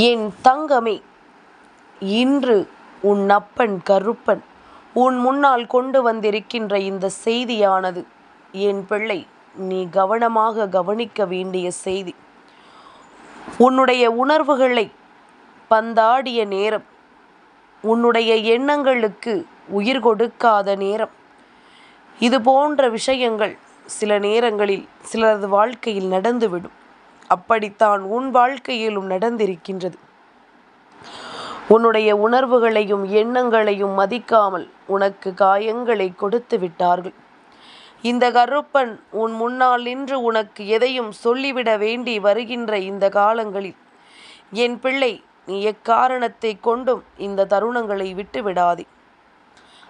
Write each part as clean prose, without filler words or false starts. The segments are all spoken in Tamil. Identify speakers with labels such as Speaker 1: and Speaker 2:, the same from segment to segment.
Speaker 1: என் தங்கமே, இன்று உன் அப்பன் கருப்பன் உன் முன்னால் கொண்டு வந்திருக்கின்ற இந்த செய்தியானது என் பிள்ளை, நீ கவனமாக கவனிக்க வேண்டிய செய்தி. உன்னுடைய உணர்வுகளை பந்தாடிய நேரம், உன்னுடைய எண்ணங்களுக்கு உயிர் கொடுக்காத நேரம், இது போன்ற விஷயங்கள் சில நேரங்களில் சிலரது வாழ்க்கையில் நடந்துவிடும். அப்படித்தான் உன் வாழ்க்கையிலும் நடந்திருக்கின்றது. உன்னுடைய உணர்வுகளையும் எண்ணங்களையும் மதிக்காமல் உனக்கு காயங்களை கொடுத்து விட்டார்கள். இந்த கருப்பன் உன் முன்னால் நின்று உனக்கு எதையும் சொல்லிவிட வேண்டி வருகின்ற இந்த காலங்களில் என் பிள்ளை, நீ எக்காரணத்தை கொண்டும் இந்த தருணங்களை விட்டுவிடாதே.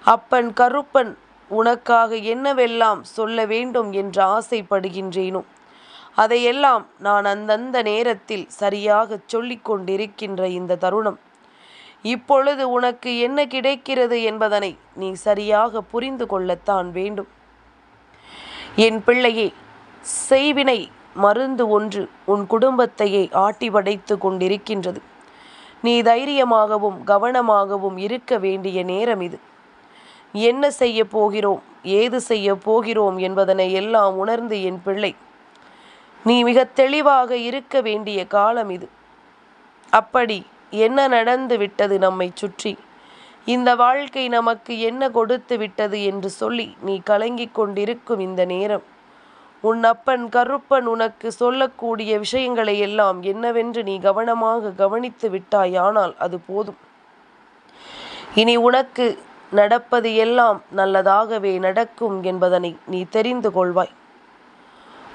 Speaker 1: அப்பன் கருப்பன் உனக்காக என்னவெல்லாம் சொல்ல வேண்டும் என்று ஆசைப்படுகின்றேனோ அதையெல்லாம் நான் அந்தந்த நேரத்தில் சரியாக சொல்லிக் கொண்டிருக்கின்ற இந்த தருணம், இப்பொழுது உனக்கு என்ன கிடைக்கிறது என்பதனை நீ சரியாக புரிந்து கொள்ளத்தான் வேண்டும். என் பிள்ளையே, செய்வினை மருந்து ஒன்று உன் குடும்பத்தையே ஆட்டி படைத்து கொண்டிருக்கின்றது. நீ தைரியமாகவும் கவனமாகவும் இருக்க வேண்டிய நேரம் இது. என்ன செய்ய போகிறோம், ஏது செய்ய போகிறோம் என்பதனை எல்லாம் உணர்ந்து என் பிள்ளை, நீ மிக தெளிவாக இருக்க வேண்டிய காலம் இது. அப்படி என்ன நடந்து விட்டது நம்மை சுற்றி, இந்த வாழ்க்கை நமக்கு என்ன கொடுத்து விட்டது என்று சொல்லி நீ கலங்கிக் கொண்டிருக்கும் இந்த நேரம், உன் அப்பன் கருப்பன் உனக்கு சொல்லக்கூடிய விஷயங்களை எல்லாம் என்னவென்று நீ கவனமாக கவனித்து விட்டாயானால் அது போதும். இனி உனக்கு நடப்பது எல்லாம் நல்லதாகவே நடக்கும் என்பதனை நீ தெரிந்து கொள்வாய்.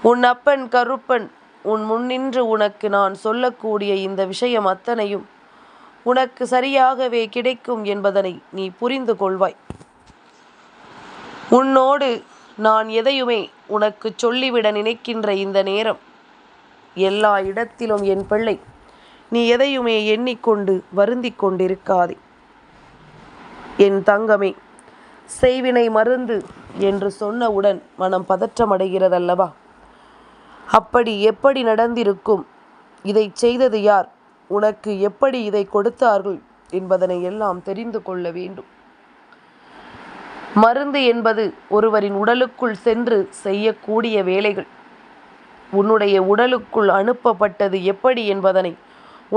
Speaker 1: உன் அப்பன் கருப்பன் உன் முன்னின்று உனக்கு நான் சொல்லக்கூடிய இந்த விஷயம் அத்தனையும் உனக்கு சரியாகவே கிடைக்கும் என்பதனை நீ புரிந்து கொள்வாய். உன்னோடு நான் எதையுமே உனக்கு சொல்லிவிட நினைக்கின்ற இந்த நேரம், எல்லா இடத்திலும் என் பிள்ளை, நீ எதையுமே எண்ணிக்கொண்டு வருந்தி கொண்டிருக்காதே. என் தங்கமே, செய்வினை மருந்து என்று சொன்னவுடன் மனம் பதற்றமடைகிறதல்லவா? அப்படி எப்படி நடந்திருக்கும், இதை செய்தது யார், உனக்கு எப்படி இதை கொடுத்தார்கள் என்பதனை எல்லாம் தெரிந்து கொள்ள வேண்டும். மருந்து என்பது ஒருவரின் உடலுக்குள் சென்று செய்யக்கூடிய வேலைகள். உன்னுடைய உடலுக்குள் அனுப்பப்பட்டது எப்படி என்பதனை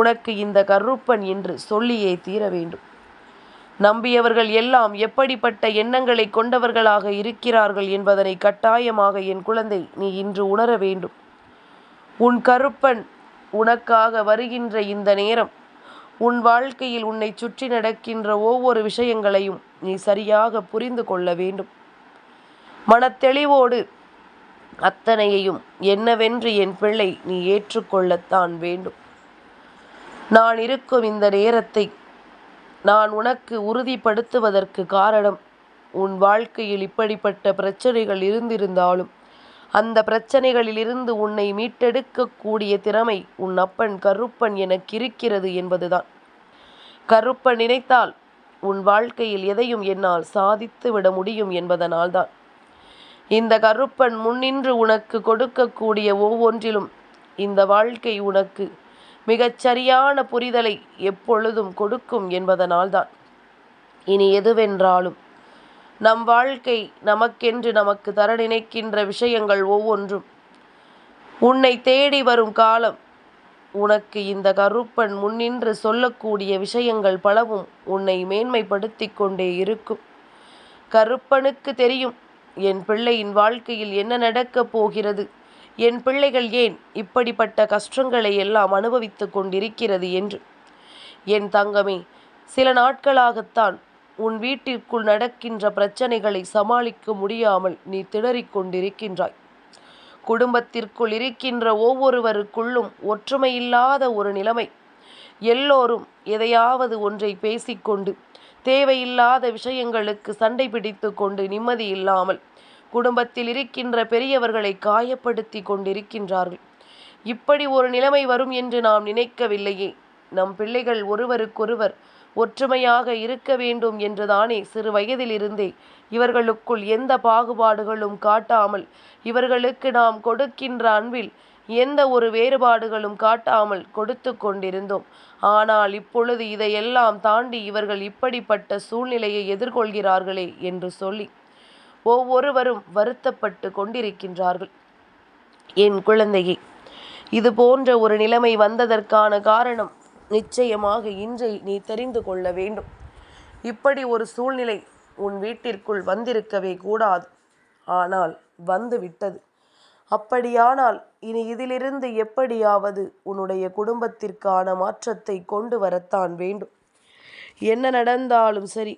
Speaker 1: உனக்கு இந்த கருப்பன் என்று சொல்லியே தீர வேண்டும். நம்பியவர்கள் எல்லாம் எப்படிப்பட்ட எண்ணங்களை கொண்டவர்களாக இருக்கிறார்கள் என்பதனை கட்டாயமாக என் குழந்தை நீ இன்று உணர வேண்டும். உன் கருப்பன் உனக்காக வருகின்ற இந்த நேரம், உன் வாழ்க்கையில் உன்னை சுற்றி நடக்கின்ற ஒவ்வொரு விஷயங்களையும் நீ சரியாக புரிந்து கொள்ள வேண்டும். மனத்தெளிவோடு அத்தனையையும் என்னவென்று என் பிள்ளை நீ ஏற்றுக்கொள்ளத்தான் வேண்டும். நான் இருக்கும் இந்த நேரத்தை நான் உனக்கு உறுதிப்படுத்துவதற்கு காரணம், உன் வாழ்க்கையில் இப்படிப்பட்ட பிரச்சனைகள் இருந்திருந்தாலும் அந்த பிரச்சனைகளிலிருந்து உன்னை மீட்டெடுக்கக்கூடிய திறமை உன் அப்பன் கருப்பன் எனக்கு இருக்கிறது என்பதுதான். கருப்பன் நினைத்தால் உன் வாழ்க்கையில் எதையும் என்னால் சாதித்து விட முடியும் என்பதனால்தான் இந்த கருப்பன் முன்னின்று உனக்கு கொடுக்கக்கூடிய ஒவ்வொன்றிலும் இந்த வாழ்க்கை உனக்கு மிகச்சரியான புரிதலை எப்பொழுதும் கொடுக்கும் என்பதனால்தான். இனி எதுவென்றாலும் நம் வாழ்க்கை நமக்கென்று நமக்கு தர நினைக்கின்ற விஷயங்கள் ஒவ்வொன்றும் உன்னை தேடி வரும் காலம், உனக்கு இந்த கருப்பன் முன்னின்று சொல்லக்கூடிய விஷயங்கள் பலவும் உன்னை மேன்மைப்படுத்தி கொண்டே இருக்கும். கருப்பனுக்கு தெரியும் என் பிள்ளையின் வாழ்க்கையில் என்ன நடக்கப் போகிறது, என் பிள்ளைகள் ஏன் இப்படிப்பட்ட கஷ்டங்களை எல்லாம் அனுபவித்து கொண்டிருக்கிறது என்று. என் தங்கமே, சில நாட்களாகத்தான் உன் வீட்டிற்குள் நடக்கின்ற பிரச்சனைகளை சமாளிக்க முடியாமல் நீ திணறிக் கொண்டிருக்கின்றாய். குடும்பத்திற்குள் இருக்கின்ற ஒவ்வொருவருக்குள்ளும் ஒற்றுமையில்லாத ஒரு நிலைமை. எல்லோரும் எதையாவது ஒன்றை பேசிக்கொண்டு தேவையில்லாத விஷயங்களுக்கு சண்டை பிடித்து கொண்டு நிம்மதி இல்லாமல் குடும்பத்தில் இருக்கின்ற பெரியவர்களை காயப்படுத்தி கொண்டிருக்கின்றார்கள். இப்படி ஒரு நிலைமை வரும் என்று நாம் நினைக்கவில்லையே. நம் பிள்ளைகள் ஒருவருக்கொருவர் ஒற்றுமையாக இருக்க வேண்டும் என்றுதானே சிறு வயதிலிருந்தே இவர்களுக்குள் எந்த பாகுபாடுகளும் காட்டாமல் இவர்களுக்கு நாம் கொடுக்கின்ற அன்பில் எந்த ஒரு வேறுபாடுகளும் காட்டாமல் கொடுத்து கொண்டிருந்தோம். ஆனால் இப்பொழுது இதையெல்லாம் தாண்டி இவர்கள் இப்படிப்பட்ட சூழ்நிலையை எதிர்கொள்கிறார்களே என்று சொல்லி ஒவ்வொருவரும் வருத்தப்பட்டு கொண்டிருக்கின்றார்கள். என் குழந்தையே, இது போன்ற ஒரு நிலைமை வந்ததற்கான காரணம் நிச்சயமாக இன்றை நீ தெரிந்து கொள்ள வேண்டும். இப்படி ஒரு சூழ்நிலை உன் வீட்டிற்குள் வந்திருக்கவே கூடாது. ஆனால் வந்துவிட்டது. அப்படியானால் இனி இதிலிருந்து எப்படியாவது உன்னுடைய குடும்பத்திற்கான மாற்றத்தை கொண்டு வரத்தான் வேண்டும். என்ன நடந்தாலும் சரி,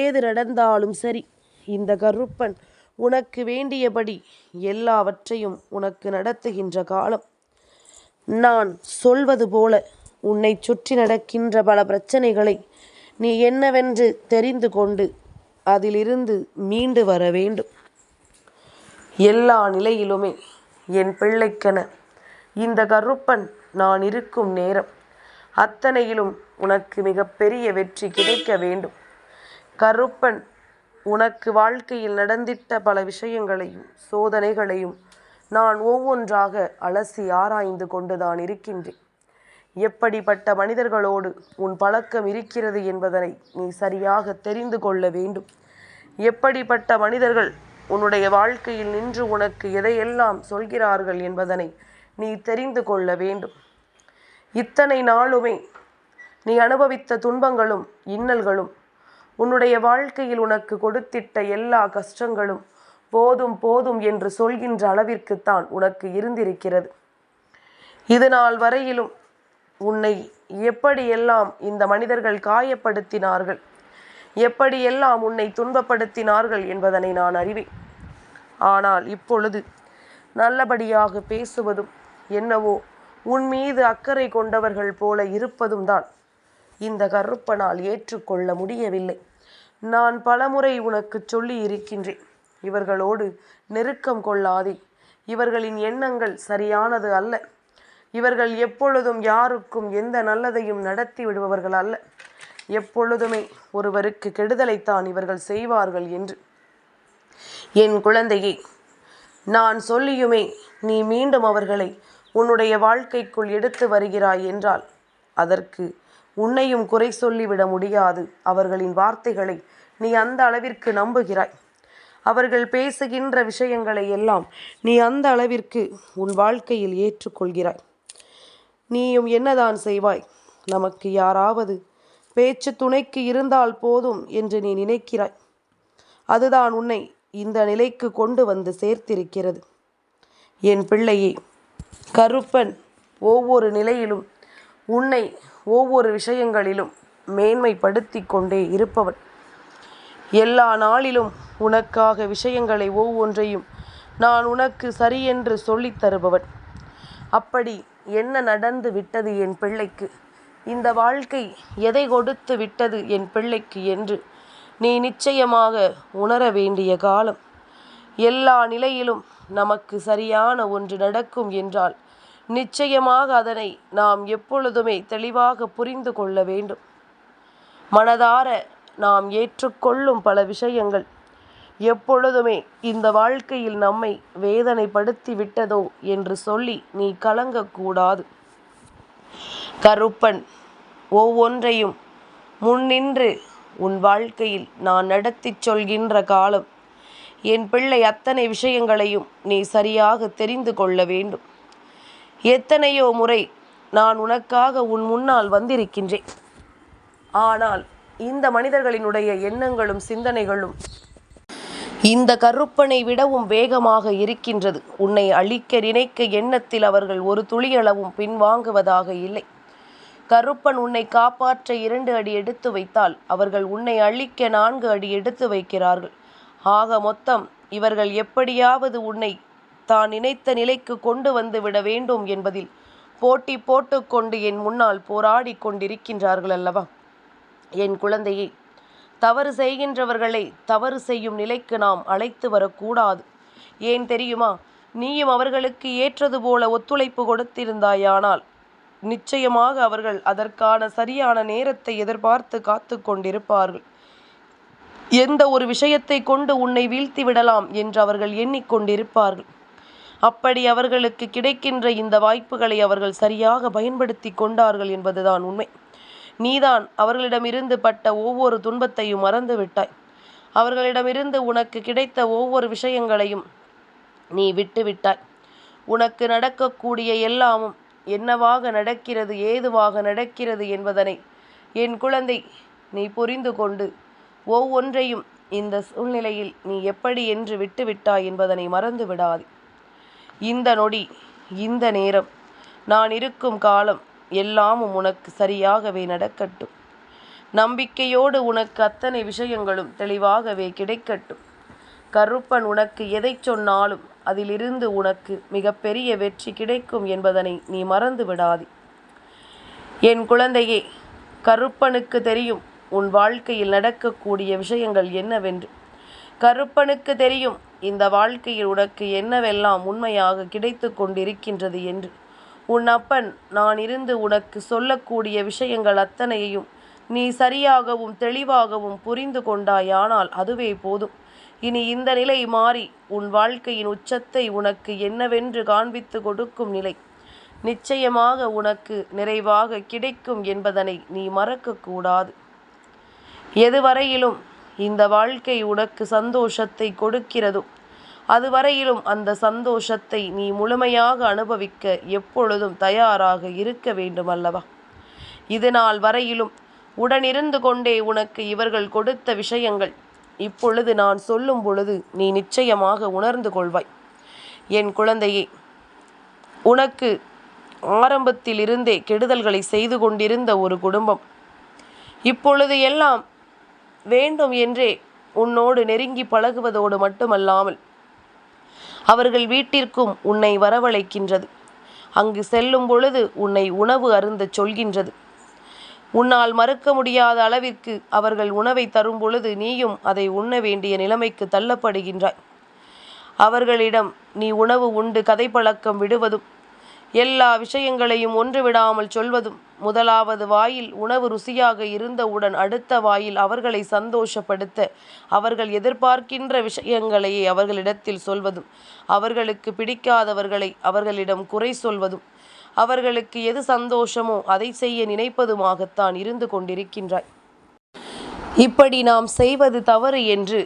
Speaker 1: ஏது நடந்தாலும் சரி, இந்த கருப்பன் உனக்கு வேண்டியபடி எல்லாவற்றையும் உனக்கு நடத்துகின்ற காலம். நான் சொல்வது போல உன்னை சுற்றி நடக்கின்ற பல பிரச்சனைகளை நீ என்னவென்று தெரிந்து கொண்டு அதிலிருந்து மீண்டு வர வேண்டும். எல்லா நிலையிலுமே என் பிள்ளைக்கென இந்த கருப்பன் நான் இருக்கும் நேரம் அத்தனையிலும் உனக்கு மிகப்பெரிய வெற்றி கிடைக்க வேண்டும். கருப்பன் உனக்கு வாழ்க்கையில் நடந்திட்ட பல விஷயங்களையும் சோதனைகளையும் நான் ஒவ்வொன்றாக அலசி ஆராய்ந்து கொண்டுதான் இருக்கின்றேன். எப்படிப்பட்ட மனிதர்களோடு உன் பழக்கம் இருக்கிறது என்பதனை நீ சரியாக தெரிந்து கொள்ள வேண்டும். எப்படிப்பட்ட மனிதர்கள் உன்னுடைய வாழ்க்கையில் நின்று உனக்கு எதையெல்லாம் சொல்கிறார்கள் என்பதனை நீ தெரிந்து கொள்ள வேண்டும். இத்தனை நாளுமே நீ அனுபவித்த துன்பங்களும் இன்னல்களும், உன்னுடைய வாழ்க்கையில் உனக்கு கொடுத்திட்ட எல்லா கஷ்டங்களும் போதும் போதும் என்று சொல்கின்ற அளவிற்குத்தான் உனக்கு இருந்திருக்கிறது. இது நாள் வரையிலும் உன்னை எப்படியெல்லாம் இந்த மனிதர்கள் காயப்படுத்தினார்கள், எப்படியெல்லாம் உன்னை துன்பப்படுத்தினார்கள் என்பதனை நான் அறிவேன். ஆனால் இப்பொழுது நல்லபடியாக பேசுவதும் என்னவோ உன் மீது அக்கறை கொண்டவர்கள் போல இருப்பதும் தான் இந்த கருப்பனால் ஏற்றுக்கொள்ள முடியவில்லை. நான் பலமுறை உனக்கு சொல்லி இருக்கின்றேன், இவர்களோடு நெருக்கம் கொள்ளாதே, இவர்களின் எண்ணங்கள் சரியானது அல்ல, இவர்கள் எப்பொழுதும் யாருக்கும் எந்த நல்லதையும் நடத்தி விடுபவர்கள் அல்ல, எப்பொழுதுமே ஒருவருக்கு கெடுதலைத்தான் இவர்கள் செய்வார்கள் என்று. என் குழந்தையே, நான் சொல்லியுமே நீ மீண்டும் அவர்களை உன்னுடைய வாழ்க்கைக்குள் எடுத்து வருகிறாய் என்றால் அதற்கு உன்னையும் குறை சொல்லிவிட முடியாது. அவர்களின் வார்த்தைகளை நீ அந்த அளவிற்கு நம்புகிறாய். அவர்கள் பேசுகின்ற விஷயங்களை எல்லாம் நீ அந்த அளவிற்கு உன் வாழ்க்கையில் ஏற்றுக்கொள்கிறாய். நீயும் என்னதான் செய்வாய்? நமக்கு யாராவது பேச்சு துணைக்கு இருந்தால் போதும் என்று நீ நினைக்கிறாய். அதுதான் உன்னை இந்த நிலைக்கு கொண்டு வந்து சேர்த்திருக்கிறது. என் பிள்ளையே, கருப்பன் ஒவ்வொரு நிலையிலும் உன்னை ஒவ்வொரு விஷயங்களிலும் மேன்மைப்படுத்தி கொண்டே இருப்பவன். எல்லா நாளிலும் உனக்காக விஷயங்களை ஒவ்வொன்றையும் நான் உனக்கு சரியென்று சொல்லித் தருபவன். அப்படி என்ன நடந்து விட்டது என் பிள்ளைக்கு, இந்த வாழ்க்கை எதை கொடுத்து விட்டது என் பிள்ளைக்கு என்று நீ நிச்சயமாக உணர வேண்டிய காலம். எல்லா நிலையிலும் நமக்கு சரியான ஒன்று நடக்கும் என்றால் நிச்சயமாக அதனை நாம் எப்பொழுதுமே தெளிவாக புரிந்து கொள்ள வேண்டும். மனதார நாம் ஏற்றுக்கொள்ளும் பல விஷயங்கள் எப்பொழுதுமே இந்த வாழ்க்கையில் நம்மை வேதனைப்படுத்தி விட்டதோ என்று சொல்லி நீ கலங்கக்கூடாது. கருப்பன் ஒவ்வொன்றையும் முன்னின்று உன் வாழ்க்கையில் நான் நடத்தி சொல்கின்ற காலம். என் பிள்ளை, அத்தனை விஷயங்களையும் நீ சரியாக தெரிந்து கொள்ள வேண்டும். எத்தனையோ முறை நான் உனக்காக உன் முன்னால் வந்திருக்கின்றேன். ஆனால் இந்த மனிதர்களினுடைய எண்ணங்களும் சிந்தனைகளும் இந்த கருப்பனை விடவும் வேகமாக இருக்கின்றது. உன்னை அழிக்க நினைக்க எண்ணத்தில் அவர்கள் ஒரு துளியளவும் பின்வாங்குவதாக இல்லை. கருப்பன் உன்னை காப்பாற்ற 2 அடி எடுத்து வைத்தால் அவர்கள் உன்னை அழிக்க 4 அடி எடுத்து வைக்கிறார்கள். ஆக மொத்தம் இவர்கள் எப்படியாவது உன்னை தான் நினைத்த நிலைக்கு கொண்டு வந்து விட வேண்டும் என்பதில் போட்டி போட்டுக்கொண்டு என் முன்னால் போராடி கொண்டிருக்கின்றார்கள் அல்லவா? என் குழந்தையை, தவறு செய்கின்றவர்களை தவறு செய்யும் நிலைக்கு நாம் அழைத்து வரக்கூடாது. ஏன் தெரியுமா? நீயும் அவர்களுக்கு ஏற்றது போல ஒத்துழைப்பு கொடுத்திருந்தாயானால் நிச்சயமாக அவர்கள் அதற்கான சரியான நேரத்தை எதிர்பார்த்து காத்து கொண்டிருப்பார்கள். எந்த ஒரு விஷயத்தை கொண்டு உன்னை வீழ்த்தி விடலாம் என்று அவர்கள் எண்ணிக்கொண்டிருப்பார்கள். அப்படி அவர்களுக்கு கிடைக்கின்ற இந்த வாய்ப்புகளை அவர்கள் சரியாக பயன்படுத்தி கொண்டார்கள் என்பதுதான் உண்மை. நீதான் அவர்களிடமிருந்து பட்ட ஒவ்வொரு துன்பத்தையும் மறந்து விட்டாய். அவர்களிடமிருந்து உனக்கு கிடைத்த ஒவ்வொரு விஷயங்களையும் நீ விட்டுவிட்டாய். உனக்கு நடக்கக்கூடிய எல்லாமும் என்னவாக நடக்கிறது, ஏதுவாக நடக்கிறது என்பதனை என் குழந்தை நீ புரிந்து கொண்டு ஒவ்வொன்றையும் இந்த சூழ்நிலையில் நீ எப்படி என்று விட்டுவிட்டாய் என்பதனை மறந்து விடாதே. இந்த நொடி, இந்த நேரம், நான் இருக்கும் காலம் எல்லாமும் உனக்கு சரியாகவே நடக்கட்டும். நம்பிக்கையோடு உனக்கு அத்தனை விஷயங்களும் தெளிவாகவே கிடைக்கட்டும். கருப்பன் உனக்கு எதை சொன்னாலும் அதிலிருந்து உனக்கு மிகப்பெரிய வெற்றி கிடைக்கும் என்பதனை நீ மறந்து விடாதே. என் குழந்தையே, கருப்பனுக்கு தெரியும் உன் வாழ்க்கையில் நடக்கக்கூடிய விஷயங்கள் என்னவென்று. கருப்பனுக்கு தெரியும் இந்த வாழ்க்கையில் உனக்கு என்னவெல்லாம் உண்மையாக கிடைத்து கொண்டிருக்கின்றது என்று. உன் அப்பன் நான் இருந்து உனக்கு சொல்லக்கூடிய விஷயங்கள் அத்தனையையும் நீ சரியாகவும் தெளிவாகவும் புரிந்து கொண்டாயானால் அதுவே போதும். இனி இந்த நிலை மாறி உன் வாழ்க்கையின் உச்சத்தை உனக்கு என்னவென்று காண்பித்து கொடுக்கும் நிலை நிச்சயமாக உனக்கு நிறைவாக கிடைக்கும் என்பதனை நீ மறக்கக்கூடாது. எதுவரையிலும் இந்த வாழ்க்கை உனக்கு சந்தோஷத்தை கொடுக்கிறதோ அதுவரையிலும் அந்த சந்தோஷத்தை நீ முழுமையாக அனுபவிக்க எப்பொழுதும் தயாராக இருக்க வேண்டும் அல்லவா? இதுநாள் வரையிலும் உடனிருந்து கொண்டே உனக்கு இவர்கள் கொடுத்த விஷயங்கள் இப்பொழுது நான் சொல்லும் பொழுது நீ நிச்சயமாக உணர்ந்து கொள்வாய். என் குழந்தையே, உனக்கு ஆரம்பத்தில் இருந்தே கெடுதல்களை செய்து கொண்டிருந்த ஒரு குடும்பம் இப்பொழுது எல்லாம் வேண்டும் என்றே உன்னோடு நெருங்கி பழகுவதோடு மட்டுமல்லாமல் அவர்கள் வீட்டிற்கும் உன்னை வரவழைக்கின்றது. அங்கு செல்லும் பொழுது உன்னை உணவு அருந்தச் சொல்கின்றது. உன்னால் மறுக்க முடியாத அளவிற்கு அவர்கள் உணவை தரும் பொழுது நீயும் அதை உண்ண வேண்டிய நிலைமைக்கு தள்ளப்படுகின்றாய். அவர்களிடம் நீ உணவு உண்டு கதை பழக்கம் விடுவதும் எல்லா விஷயங்களையும் ஒன்று விடாமல் சொல்வதும், முதலாவது வாயில் உணவு ருசியாக இருந்தவுடன் அடுத்த வாயில் அவர்களை சந்தோஷப்படுத்த அவர்கள் எதிர்பார்க்கின்ற விஷயங்களையே அவர்களிடத்தில் சொல்வதும், அவர்களுக்கு பிடிக்காதவர்களை அவர்களிடம் குறை சொல்வதும், அவர்களுக்கு எது சந்தோஷமோ அதை செய்ய நினைப்பதுமாகத்தான் இருந்து கொண்டிருக்கின்றாய். இப்படி நாம் செய்வது தவறு என்று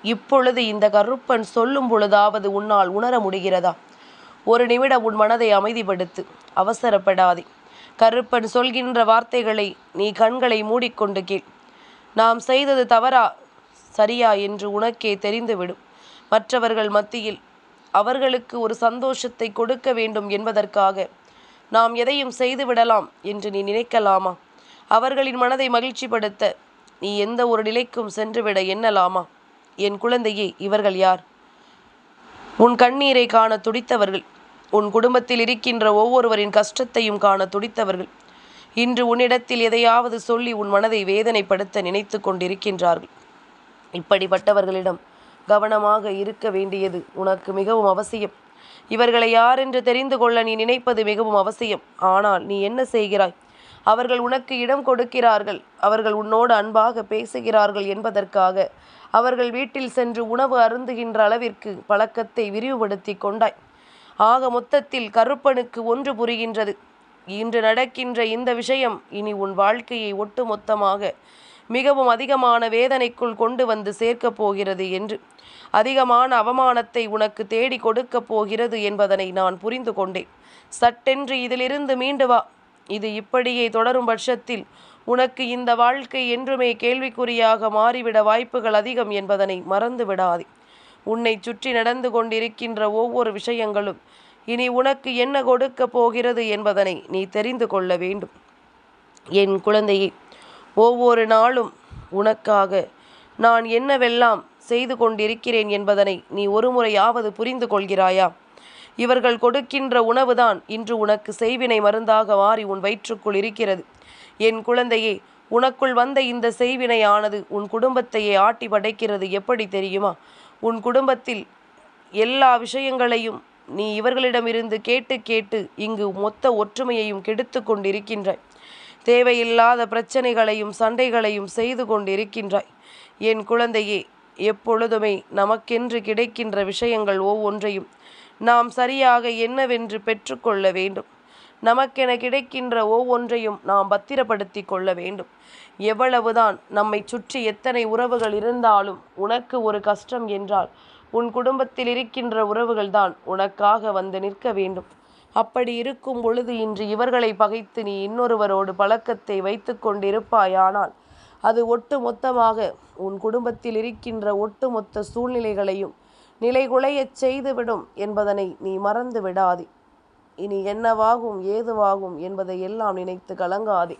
Speaker 1: இப்பொழுது இந்த கருப்பன் சொல்லும் பொழுதாவது உன்னால் உணர முடிகிறதா? ஒரு நிமிடம் உன் மனதை அமைதிப்படுத்து. அவசரப்படாதே. கருப்பன் சொல்கின்ற வார்த்தைகளை நீ கண்களை மூடிக்கொண்டு கேள். நாம் செய்தது தவறா சரியா என்று உனக்கே தெரிந்துவிடும். மற்றவர்கள் மத்தியில் அவர்களுக்கு ஒரு சந்தோஷத்தை கொடுக்க வேண்டும் என்பதற்காக நாம் எதையும் செய்துவிடலாம் என்று நீ நினைக்கலாமா? அவர்களின் மனதை மகிழ்ச்சிப்படுத்த நீ எந்த ஒரு நிலைக்கும் சென்றுவிட எண்ணலாமா? என் குழந்தையே, இவர்கள் யார்? உன் கண்ணீரை காண துடித்தவர்கள், உன் குடும்பத்தில் இருக்கின்ற ஒவ்வொருவரின் கஷ்டத்தையும் காண துடித்தவர்கள், இன்று உன்னிடத்தில் எதையாவது சொல்லி உன் மனதை வேதனைப்படுத்த நினைத்து கொண்டிருக்கின்றார்கள். இப்படிப்பட்டவர்களிடம் கவனமாக இருக்க வேண்டியது உனக்கு மிகவும் அவசியம். இவர்களை யார் என்று தெரிந்து கொள்ள நீ நினைப்பது மிகவும் அவசியம். ஆனால் நீ என்ன செய்கிறாய்? அவர்கள் உனக்கு இடம் கொடுக்கிறார்கள், அவர்கள் உன்னோடு அன்பாக பேசுகிறார்கள் என்பதற்காக அவர்கள் வீட்டில் சென்று உணவு அருந்துகின்ற அளவிற்கு பழக்கத்தை விரிவுபடுத்தி கொண்டாய். ஆக மொத்தத்தில் கருப்பனுக்கு ஒன்று புரிகின்றது. இன்று நடக்கின்ற இந்த விஷயம் இனி உன் வாழ்க்கையை ஒட்டுமொத்தமாக மிகவும் அதிகமான வேதனைக்குள் கொண்டு வந்து சேர்க்கப் போகிறது என்று, அதிகமான அவமானத்தை உனக்கு தேடி கொடுக்கப் போகிறது என்பதனை நான் புரிந்து கொண்டேன். சட்டென்று இதிலிருந்து மீண்டு வா. இது இப்படியே தொடரும் பட்சத்தில் உனக்கு இந்த வாழ்க்கை என்றுமே கேள்விக்குறியாக மாறிவிட வாய்ப்புகள் அதிகம் என்பதனை மறந்து விடாதே. உன்னை சுற்றி நடந்து கொண்டிருக்கின்ற ஒவ்வொரு விஷயங்களும் இனி உனக்கு என்ன கொடுக்க போகிறது என்பதனை நீ தெரிந்து கொள்ள வேண்டும். என் குழந்தையே, ஒவ்வொரு நாளும் உனக்காக நான் என்னவெல்லாம் செய்து கொண்டிருக்கிறேன் என்பதனை நீ ஒருமுறையாவது புரிந்து கொள்கிறாயா? இவர்கள் கொடுக்கின்ற உணவுதான் இன்று உனக்கு செய்வினை மருந்தாக மாறி உன் வயிற்றுக்குள் இருக்கிறது. என் குழந்தையே, உனக்குள் வந்த இந்த செய்வினையானது உன் குடும்பத்தையே ஆட்டி படைக்கிறது. எப்படி தெரியுமா? உன் குடும்பத்தில் எல்லா விஷயங்களையும் நீ இவர்களிடமிருந்து கேட்டு கேட்டு இங்கு மொத்த ஒற்றுமையையும் கெடுத்து கொண்டிருக்கின்றாய். தேவையில்லாத பிரச்சனைகளையும் சண்டைகளையும் செய்து கொண்டிருக்கின்றாய். என் குழந்தையே, எப்பொழுதுமே நமக்கென்று கிடைக்கின்ற விஷயங்கள் ஒவ்வொன்றையும் நாம் சரியாக என்னவென்று பெற்றுக்கொள்ள வேண்டும். நமக்கென கிடைக்கின்ற ஒவ்வொன்றையும் நாம் பத்திரப்படுத்தி கொள்ள வேண்டும். எவ்வளவுதான் நம்மை சுற்றி எத்தனை உறவுகள் இருந்தாலும் உனக்கு ஒரு கஷ்டம் என்றால் உன் குடும்பத்தில் இருக்கின்ற உறவுகள்தான் உனக்காக வந்து நிற்க வேண்டும். அப்படி இருக்கும் பொழுது இன்று இவர்களை பகைத்து நீ இன்னொருவரோடு பழக்கத்தை வைத்து கொண்டிருப்பாயானால் அது ஒட்டு மொத்தமாக உன் குடும்பத்தில் இருக்கின்ற ஒட்டுமொத்த சூழ்நிலைகளையும் நிலைகுலையச் செய்துவிடும் என்பதனை நீ மறந்து விடாதே. இனி என்னவாகும் ஏதுவாகும் என்பதை எல்லாம் நினைத்து கலங்காதே.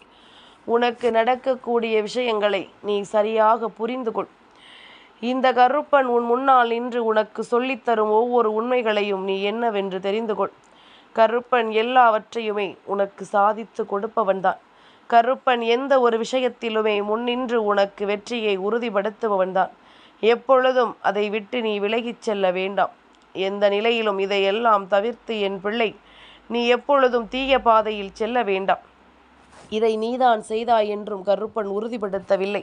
Speaker 1: உனக்கு நடக்கக்கூடிய விஷயங்களை நீ சரியாக புரிந்து கொள். இந்த கருப்பன் உன் முன்னால் நின்று உனக்கு சொல்லித்தரும் ஒவ்வொரு உண்மைகளையும் நீ என்னவென்று தெரிந்து கொள். கருப்பன் எல்லாவற்றையுமே உனக்கு சாதித்து கொடுப்பவன்தான். கருப்பன் எந்த ஒரு விஷயத்திலுமே முன்னின்று உனக்கு வெற்றியை உறுதிப்படுத்துபவன்தான். எப்பொழுதும் அதை விட்டு நீ விலகிச் செல்ல வேண்டாம். எந்த நிலையிலும் இதையெல்லாம் தவிர்த்து என் பிள்ளை, நீ எப்பொழுதும் தீய பாதையில் செல்ல வேண்டாம். இதை நீதான் செய்தாய் என்றும் கருப்பன் உறுதிப்படுத்தவில்லை.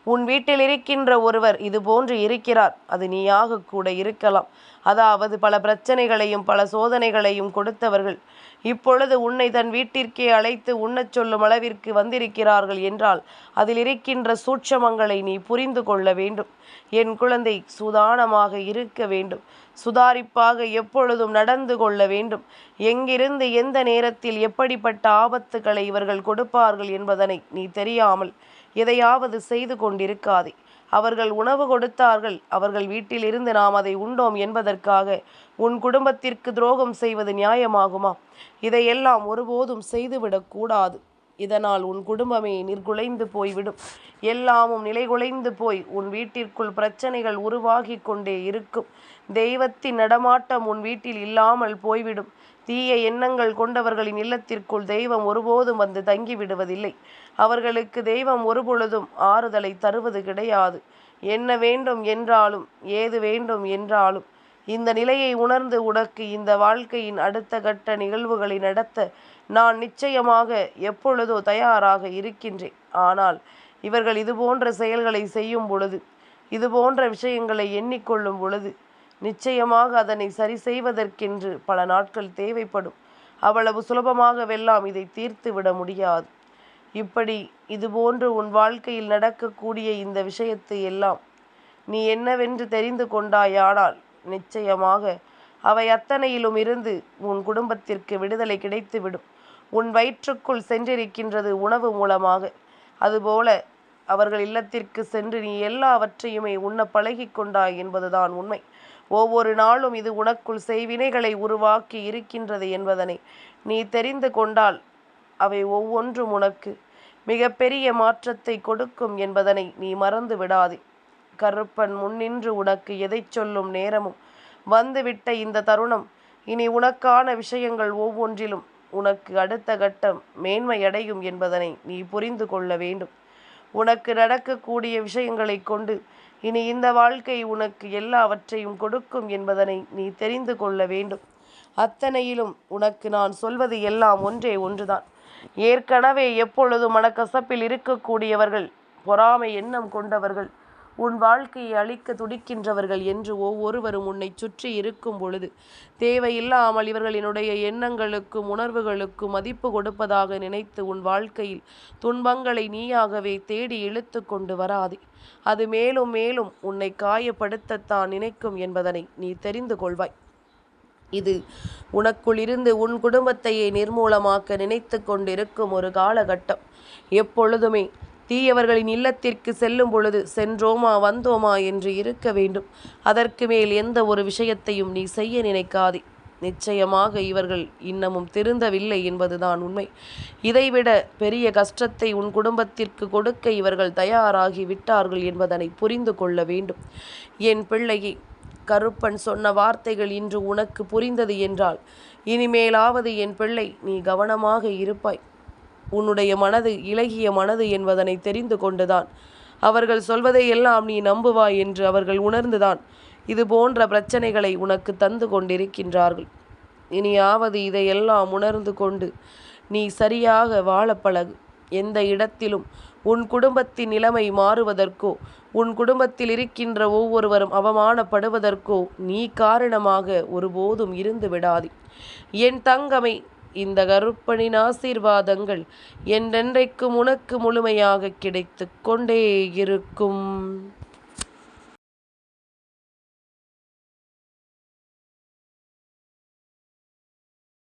Speaker 1: உன் வீட்டில் இருக்கின்ற ஒருவர் இது போன்று இருக்கிறார். அது நீயாக கூட இருக்கலாம். அதாவது பல பிரச்சனைகளையும் பல சோதனைகளையும் கொடுத்தவர்கள் இப்பொழுது உன்னை தன் வீட்டிற்கே அழைத்து உண்ணச் சொல்லும் அளவிற்கு வந்திருக்கிறார்கள் என்றால் அதில் இருக்கின்ற சூட்சமங்களை நீ புரிந்து கொள்ள வேண்டும். என் குழந்தை, சூதானமாக இருக்க வேண்டும். சுதாரிப்பாக எப்பொழுதும் நடந்து கொள்ள வேண்டும். எங்கிருந்து எந்த நேரத்தில் எப்படிப்பட்ட ஆபத்துக்களை இவர்கள் கொடுப்பார்கள் என்பதனை நீ தெரியாமல் எதையாவது செய்து கொண்டிருக்காதே. அவர்கள் உணவு கொடுத்தார்கள், அவர்கள் வீட்டில் இருந்து நாம் அதை உண்டோம் என்பதற்காக உன் குடும்பத்திற்கு துரோகம் செய்வது நியாயமாகுமா? இதையெல்லாம் ஒருபோதும் செய்துவிடக்கூடாது. இதனால் உன் குடும்பமே நிர்குலைந்து போய்விடும். எல்லாமும் நிலைகுலைந்து போய் உன் வீட்டிற்குள் பிரச்சனைகள் உருவாகி கொண்டே இருக்கும். தெய்வத்தின் நடமாட்டம் உன் வீட்டில் இல்லாமல் போய்விடும். தீய எண்ணங்கள் கொண்டவர்களின் இல்லத்திற்குள் தெய்வம் ஒருபோதும் வந்து தங்கிவிடுவதில்லை. அவர்களுக்கு தெய்வம் ஒருபொழுதும் ஆறுதலை தருவது கிடையாது. என்ன வேண்டும் என்றாலும் ஏது வேண்டும் என்றாலும் இந்த நிலையை உணர்ந்து உனக்கு இந்த வாழ்க்கையின் அடுத்த கட்ட நிகழ்வுகளை நடத்த நான் நிச்சயமாக எப்பொழுதோ தயாராக இருக்கின்றேன். ஆனால் இவர்கள் இதுபோன்ற செயல்களை செய்யும் பொழுது, இதுபோன்ற விஷயங்களை எண்ணிக்கொள்ளும் பொழுது நிச்சயமாக அதனை சரி செய்வதற்கென்று பல நாட்கள் தேவைப்படும். அவ்வளவு சுலபமாகவெல்லாம் இதை தீர்த்து விட முடியாது. இப்படி இதுபோன்று உன் வாழ்க்கையில் நடக்கக்கூடிய இந்த விஷயத்தை எல்லாம் நீ என்னவென்று தெரிந்து கொண்டாயானால் நிச்சயமாக அவை அத்தனையிலும் இருந்து உன் குடும்பத்திற்கு விடுதலை கிடைத்துவிடும். உன் வயிற்றுக்குள் சென்றிருக்கின்றது உணவு மூலமாக. அதுபோல அவர்கள் இல்லத்திற்கு சென்று நீ எல்லாவற்றையுமே உண்ண பழகி கொண்டாய் என்பதுதான் உண்மை. ஒவ்வொரு நாளும் இது உனக்குள் செய்வினைகளை உருவாக்கி இருக்கின்றது என்பதனை நீ தெரிந்து கொண்டால் அவை ஒவ்வொன்றும் உனக்கு மிகப்பெரிய மாற்றத்தை கொடுக்கும் என்பதனை நீ மறந்து விடாதே. கருப்பன் முன்னின்று உனக்கு எதை சொல்லும் நேரமும் வந்துவிட்ட இந்த தருணம், இனி உனக்கான விஷயங்கள் ஒவ்வொன்றிலும் உனக்கு அடுத்த கட்டம் மேன்மையடையும் என்பதனை நீ புரிந்து கொள்ள வேண்டும். உனக்கு நடக்கக்கூடிய விஷயங்களை கொண்டு இனி இந்த வாழ்க்கை உனக்கு எல்லாவற்றையும் கொடுக்கும் என்பதனை நீ தெரிந்து கொள்ள வேண்டும். அத்தனையிலும் உனக்கு நான் சொல்வது எல்லாம் ஒன்றே ஒன்றுதான். ஏற்கனவே எப்பொழுதும் மனக்கசப்பில் இருக்கக்கூடியவர்கள், பொறாமை எண்ணம் கொண்டவர்கள், உன் வாழ்க்கையை அழிக்க துடிக்கின்றவர்கள் என்று ஒவ்வொருவரும் உன்னை சுற்றி இருக்கும் பொழுது தேவையில்லாமல் இவர்களினுடைய எண்ணங்களுக்கும் உணர்வுகளுக்கும் மதிப்பு கொடுப்பதாக நினைத்து உன் வாழ்க்கையில் துன்பங்களை நீயாகவே தேடி இழுத்து கொண்டு வராதே. அது மேலும் மேலும் உன்னை காயப்படுத்தத்தான் நினைக்கும் என்பதனை நீ தெரிந்து கொள்வாய். இது உனக்குள் இருந்து உன் குடும்பத்தையே நிர்மூலமாக்க நினைத்து கொண்டிருக்கும் ஒரு காலகட்டம். எப்பொழுதுமே தீயவர்களின் இல்லத்திற்கு செல்லும் பொழுது சென்றோமா வந்தோமா என்று இருக்க வேண்டும். அதற்கு மேல் எந்த ஒரு விஷயத்தையும் நீ செய்ய நினைக்காதே. நிச்சயமாக இவர்கள் இன்னமும் திருந்தவில்லை என்பதுதான் உண்மை. இதைவிட பெரிய கஷ்டத்தை உன் குடும்பத்திற்கு கொடுக்க இவர்கள் தயாராகி விட்டார்கள் என்பதனை புரிந்து கொள்ள வேண்டும். என் பிள்ளையே, கருப்பன் சொன்ன வார்த்தைகள் இன்று உனக்கு புரிந்தது என்றால் இனிமேலாவது என் பிள்ளை நீ கவனமாக இருப்பாய். உன்னுடைய மனது இளகிய மனது என்பதனை தெரிந்து கொண்டுதான் அவர்கள் சொல்வதை எல்லாம் நீ நம்புவாய் என்று அவர்கள் உணர்ந்துதான் இது போன்ற பிரச்சனைகளை உனக்கு தந்து கொண்டிருக்கின்றார்கள். இனியாவது இதையெல்லாம் உணர்ந்து கொண்டு நீ சரியாக வாழ பழகு. எந்த இடத்திலும் உன் குடும்பத்தின் நிலைமை மாறுவதற்கோ உன் குடும்பத்தில் இருக்கின்ற ஒவ்வொருவரும் அவமானப்படுவதற்கோ நீ காரணமாக ஒருபோதும் இருந்து விடாதே. என் தங்கமே, இந்த கருப்பனின் ஆசீர்வாதங்கள் என்றென்றைக்கும் உனக்கு முழுமையாக கிடைத்து கொண்டே இருக்கும்.